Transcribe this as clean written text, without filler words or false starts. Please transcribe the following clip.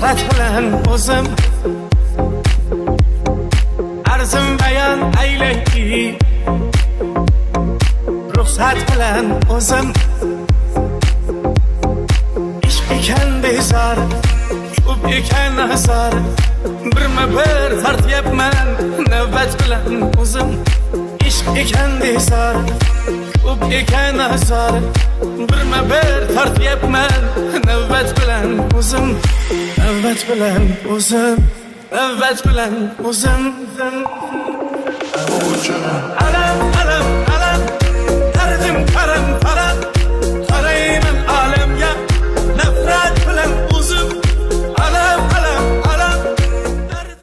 ruhsat bilan o'zim arzim bayon aylayki, ruhsat bilan o'zim ish ekan bezor, ko'p ekan azor, birma-bir tortyapman navbat bilan o'zim. Ishq ekan bezor, ko'p ekan azor, birma-bir tortyapman navbat bilan o'zim. Navbat bilan o'zim, navbat bilan o'zim. Alam